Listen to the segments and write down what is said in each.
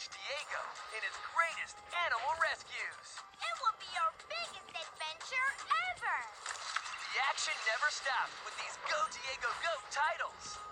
watch Diego in his greatest animal rescues. It will be our biggest adventure ever! The action never stops with these Go Diego Go titles.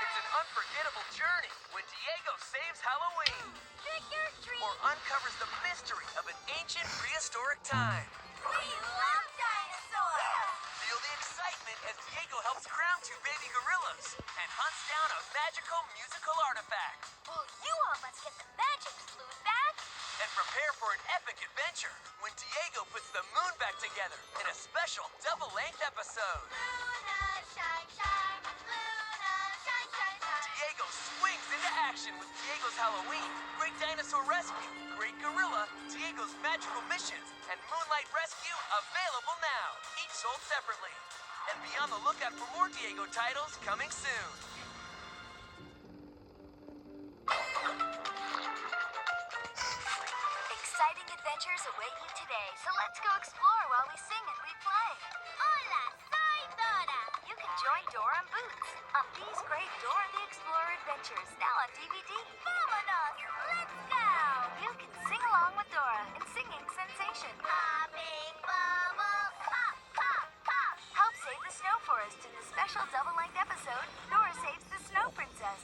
It's an unforgettable journey when Diego saves Halloween Trick or treat! or uncovers the mystery of an ancient prehistoric time. We love dinosaurs! Feel the excitement as Diego helps crown two baby gorillas and hunts down a magical musical artifact. Well, you all must get the magic flute back! And prepare for an epic adventure when Diego puts the moon back together in a special double-length episode. Luna, shine, shine! Luna, shine, shine, shine! Diego swings into action with Diego's Halloween, Great Dinosaur Rescue, Great Gorilla, Diego's Magical Missions, and Moonlight Rescue available now, each sold separately. And be on the lookout for more Diego titles coming soon. Exciting adventures await you today, so let's go explore while we sing and replay. Hola, soy Dora! You can join Dora and Boots on these great Dora the Explorer adventures, now on DVD. Vámonos! Let's go! You can sing along with Dora in Singing Sensation. Popping bubble, pop, pop, pop! Help save the snow forest in the special double-length episode, Dora Saves the Snow Princess.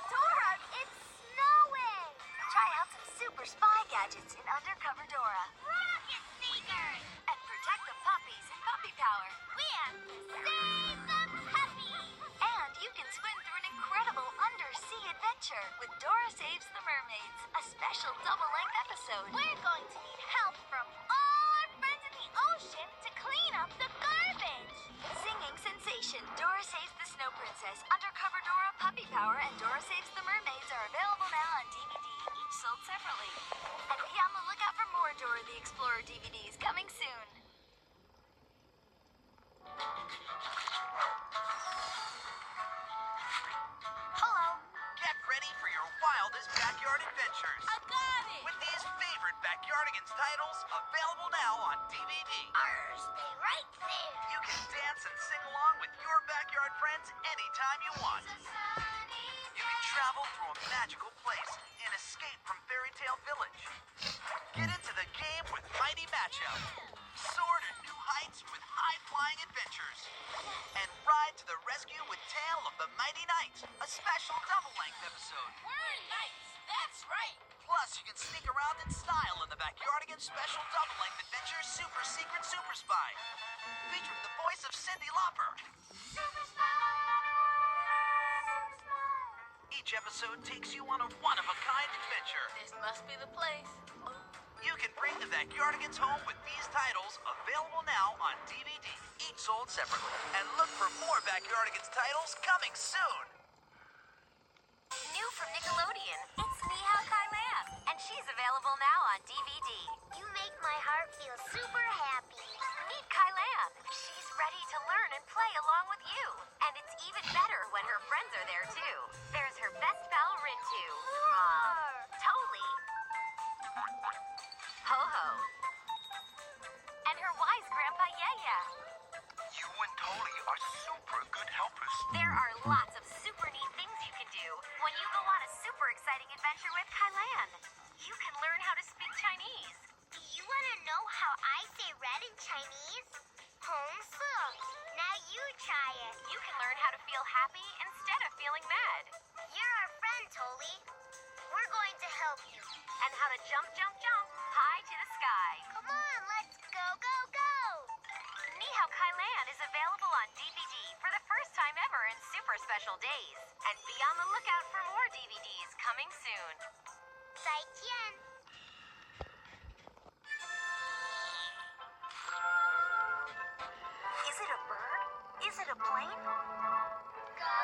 Dora, it's snowing! Try out some super spy gadgets in Undercover Dora. Rocket Sneakers! And protect the puppies in Puppy Power. We have to save the puppies! And you can swim through an incredible undersea adventure with Dora Saves the Mermaids, a special double-length episode. We're going to need help from all our friends in the ocean to clean up the garbage! Singing Sensation, Dora Saves the Snow Princess, Undercover Dora, Puppy Power, and Dora Saves the Mermaids are available now on DVD, each sold separately. And be on the lookout for more Dora the Explorer DVDs coming soon. Hello. Get ready for your wildest backyard adventures I got it! with these favorite Backyardigans titles available now on DVD. Stay right there. You can dance and sing along with your backyard friends anytime you want. You can travel through a magical place and escape from Fairy Tale Village. Get into the game with Mighty Matchup. Soar to new heights with high-flying adventures. And ride to the rescue with Tale of the Mighty Knights, a special double-length episode. We're knights. That's right. Plus, you can sneak around in style in the Backyardigans special double-length adventure Super Secret Super Spy, featuring the voice of Cyndi Lauper. Super Spy. Each episode takes you on a one-of-a-kind adventure. This must be the place. You can bring the Backyardigans home with these titles available now on DVD, each sold separately. And look for more Backyardigans titles coming soon. New from Nickelodeon, it's Nihao Kai-Lan, and she's available now on DVD. You make my heart feel super happy. Meet Kai-Lan. She's ready to learn and play along with you. And it's even better when her friends are there too. There's her best pal Rintu, Toli, Ho-Ho, and her wise grandpa Yaya. You and Toli are super good helpers. There are lots of super neat things you can do when you go on a super exciting adventure with Kai-Lan. You can learn how to speak Chinese. Do you want to know how I say red in Chinese? Hong Sung. Now you try it. You can learn how to feel happy instead of feeling mad. You're our friend, Toli. We're going to help you. And how to jump, jump, jump high to the sky. Come on, let's go, go, go. Nihao Kai-Lan is available on DVD for the first time ever in super special days. And be on the lookout for more DVDs coming soon. 再见. Is it a bird? Is it a plane? Go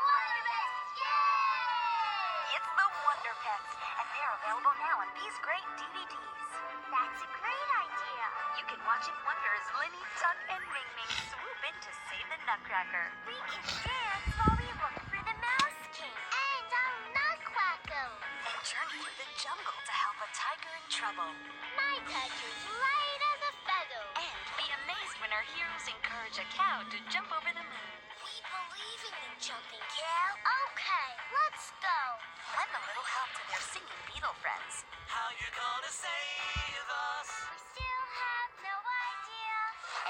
Wonderbest! Yay! It's the Wonder Pets, and they're available now on these great DVDs. That's a great idea. You can watch and wonder as Linny, Tuck, and Ming Ming swoop in to save the Nutcracker. We can dance while we look for the Mouse King. And our Nutcracker. And journey through the jungle to help a tiger in trouble. My touch is light as a feather. And be amazed when our heroes encourage a cow to jump over the moon. We believe in the jumping cow. Okay. lend a little help to their singing beetle friends. How you gonna save us? We still have no idea.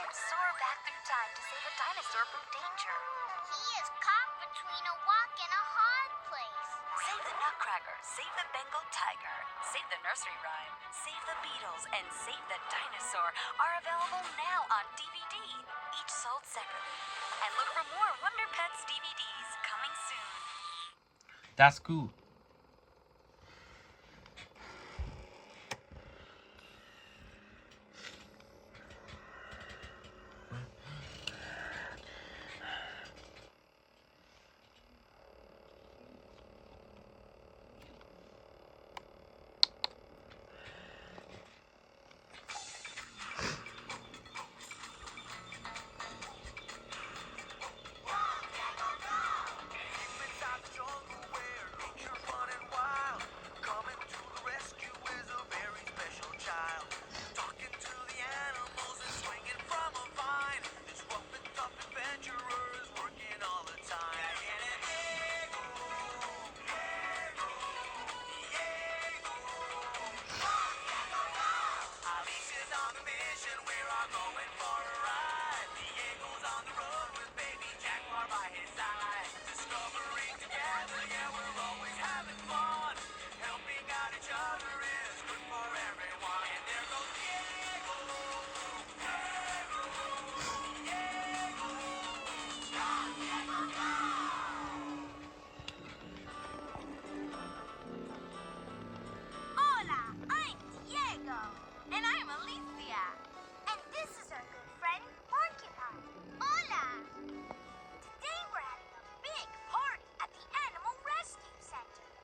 And soar back through time to save a dinosaur from danger. He is caught between a rock and a hard place. Save the Nutcracker, save the Bengal tiger, save the nursery rhyme, save the Beatles, and save the dinosaur are available now on DVD, each sold separately. And look for more Wonder Pets DVDs coming soon. That's cool.